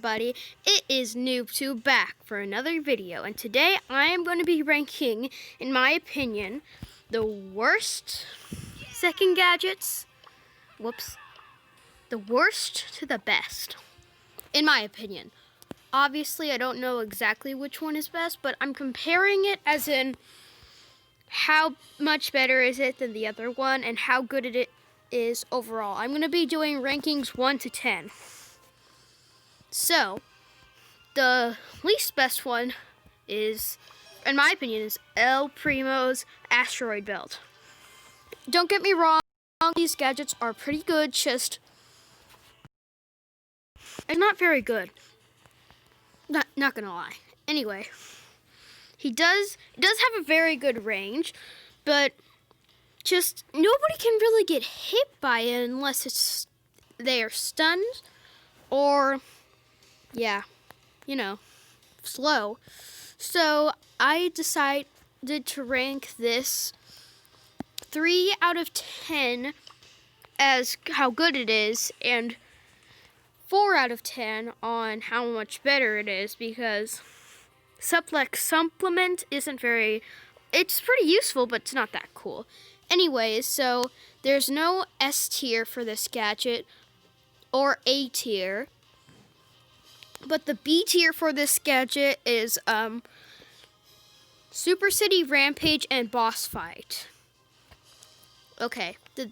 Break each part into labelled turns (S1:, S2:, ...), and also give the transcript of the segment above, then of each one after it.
S1: everybody, it is NoobTube back for another video, and today I am going to be ranking, in my opinion, the worst second gadgets, the worst to the best, in my opinion. Obviously, I don't know exactly which one is best, but I'm comparing it as in how much better is it than the other one and how good it is overall. I'm going to be doing rankings 1 to 10. So, the least best one is, in my opinion, is El Primo's asteroid belt. Don't get me wrong, these gadgets are pretty good, just they're not very good. Not gonna lie. Anyway, he does have a very good range, but just nobody can really get hit by it unless they are stunned or, yeah, you know, slow. So I decided to rank this 3 out of 10 as how good it is, and 4 out of 10 on how much better it is, because Suplex Supplement isn't very, it's pretty useful, but it's not that cool. Anyways, so there's no S tier for this gadget or A tier, but the B tier for this gadget is Super City Rampage and Boss Fight. Okay, the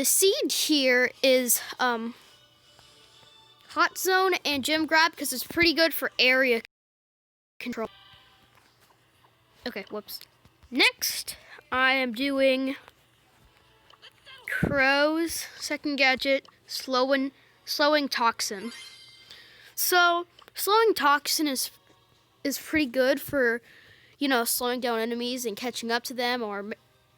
S1: C tier is Hot Zone and Gym Grab, because it's pretty good for area control. Okay, whoops. Next, I am doing Crow's second gadget, Slowing Toxin. So, Slowing Toxin is pretty good for, you know, slowing down enemies and catching up to them or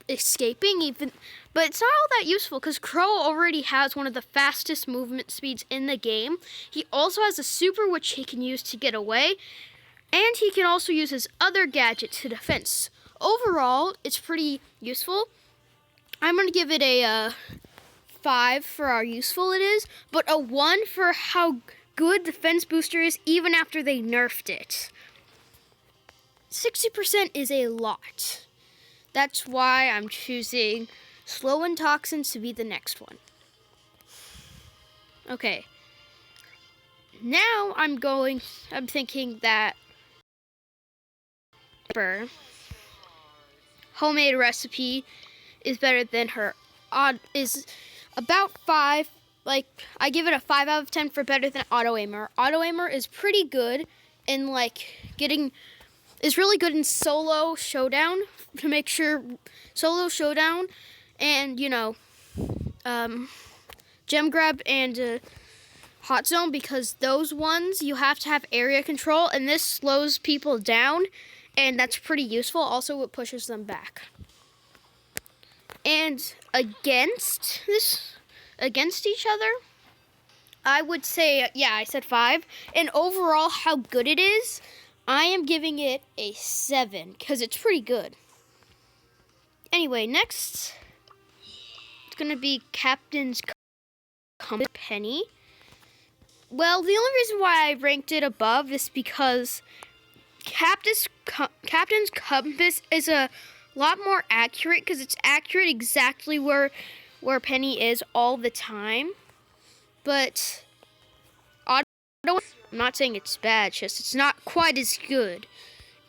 S1: escaping even, but it's not all that useful because Crow already has one of the fastest movement speeds in the game. He also has a super which he can use to get away, and he can also use his other gadget to defense. Overall, it's pretty useful. I'm going to give it a 5 for how useful it is, but a 1 for how good Defense Booster is even after they nerfed it. 60% is a lot. That's why I'm choosing Slowing Toxin to be the next one. Okay. Now I'm thinking that homemade recipe is better than her is about 5. Like, I give it a 5 out of 10 for better than Auto Aimer. Auto Aimer is pretty good in is really good in solo showdown, to make sure solo showdown and, you know, Gem Grab and Hot Zone, because those ones you have to have area control, and this slows people down, and that's pretty useful. Also, it pushes them back. And against each other, I would say, yeah, I said 5. And overall, how good it is, I am giving it a 7, because it's pretty good. Anyway, next, it's going to be Captain's Compass Penny. Well, the only reason why I ranked it above is because Captain's Compass is a lot more accurate, because it's accurate exactly where Penny is all the time. But I'm not saying it's bad, just it's not quite as good.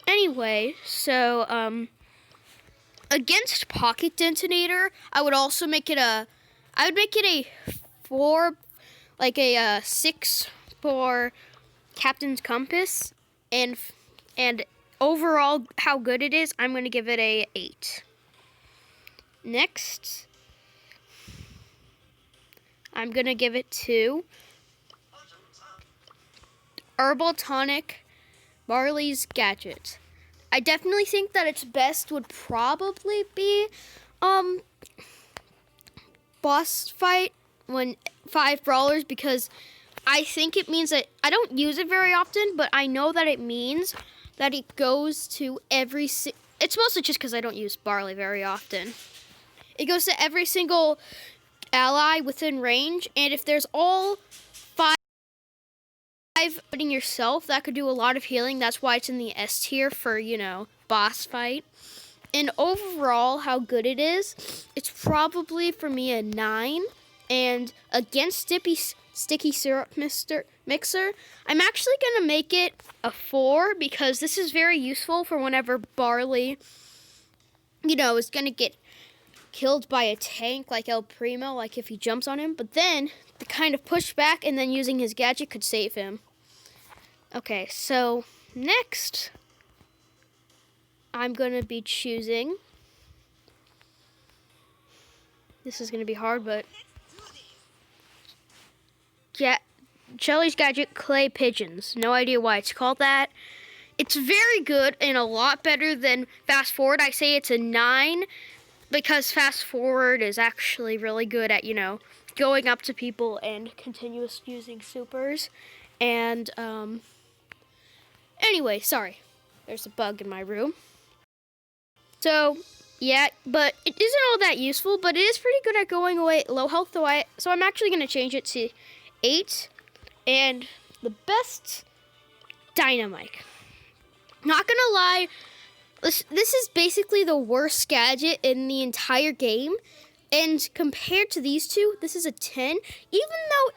S1: Anyway, so against Pocket Detonator, I would also make it a 4, like a 6 for Captain's Compass, and overall how good it is, I'm going to give it a 8. Next, I'm going to give it to Herbal Tonic Barley's Gadget. I definitely think that its best would probably be Boss Fight when 5 brawlers, because I think it means that I don't use it very often, but I know that it means that it goes to every it's mostly just because I don't use Barley very often. It goes to every single ally within range, and if there's all 5 fighting yourself, that could do a lot of healing. That's why it's in the S tier for, boss fight. And overall, how good it is, it's probably for me a 9. And against Sticky Syrup Mixer, I'm actually going to make it a 4 because this is very useful for whenever Barley, is going to get killed by a tank like El Primo, like if he jumps on him. But then, the kind of push back and then using his gadget could save him. Okay, so next, I'm going to be choosing. This is going to be hard, but yeah, Shelly's Gadget Clay Pigeons. No idea why it's called that. It's very good and a lot better than Fast Forward. I say it's a 9 because Fast Forward is actually really good at, going up to people and continuous using supers. And, anyway, sorry. There's a bug in my room. So, yeah, but it isn't all that useful, but it is pretty good at going away at low health, so I'm actually going to change it to 8. And the best, Dynamite. Not going to lie, this is basically the worst gadget in the entire game. And compared to these two, this is a 10. Even though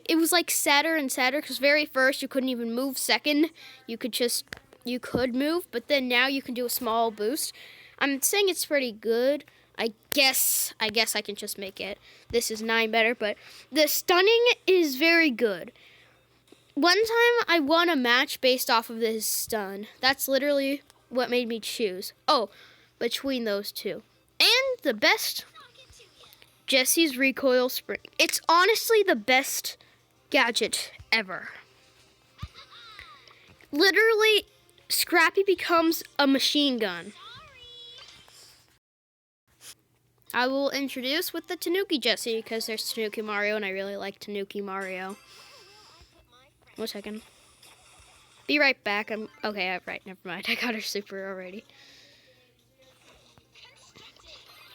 S1: it was like sadder and sadder, because very first you couldn't even move. Second, you could move, but then now you can do a small boost. I'm saying it's pretty good. I guess I can just make it. This is 9 better, but the stunning is very good. One time I won a match based off of this stun. That's literally what made me choose. Oh, between those two. And the best, Jesse's Recoil Spring. It's honestly the best gadget ever. Literally, Scrappy becomes a machine gun. I will introduce with the Tanuki Jessie because there's Tanuki Mario and I really like Tanuki Mario. 1 second. Be right back. Okay, right, never mind. I got her super already.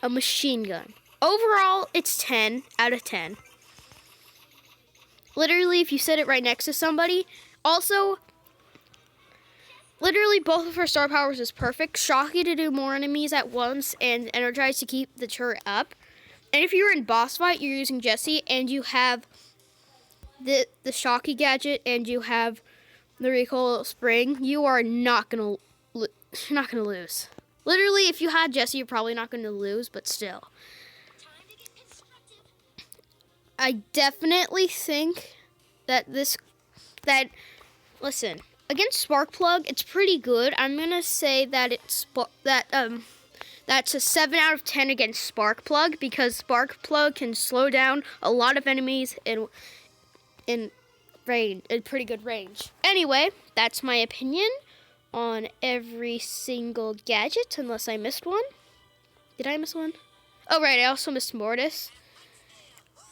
S1: A machine gun. Overall, it's 10 out of 10. Literally, if you set it right next to somebody. Also, literally, both of her star powers is perfect. Shocky to do more enemies at once and Energize to keep the turret up. And if you're in boss fight, you're using Jessie and you have the Shocky gadget and you have the Recoil Spring, you are not gonna lose. Literally, if you had Jessie, you're probably not gonna lose, but still. I definitely think that listen, against Sparkplug, it's pretty good. I'm gonna say that that's a 7 out of 10 against Sparkplug because Sparkplug can slow down a lot of enemies in pretty good range. Anyway, that's my opinion on every single gadget, unless I missed one. Did I miss one? Oh, right, I also missed Mortis.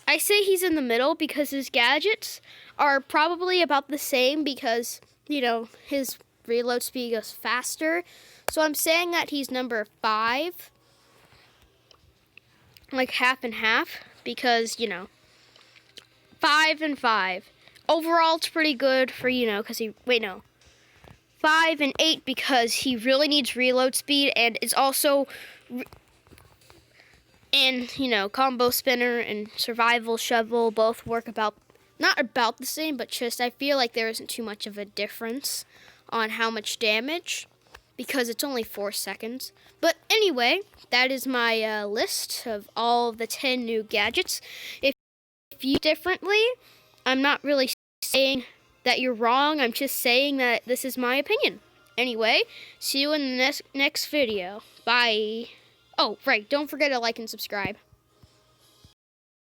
S1: I say he's in the middle because his gadgets are probably about the same because, his reload speed goes faster. So I'm saying that he's number 5, like half and half, because, 5 and 5. Overall, it's pretty good for, because 5 and 8 because he really needs reload speed and it's also, Combo Spinner and Survival Shovel both work not about the same, but just I feel like there isn't too much of a difference on how much damage because it's only 4 seconds. But anyway, that is my list of all of the 10 new gadgets. If you differently, I'm not really saying that you're wrong. I'm just saying that this is my opinion. Anyway, see you in the next video. Bye. Oh, right. Don't forget to like and subscribe.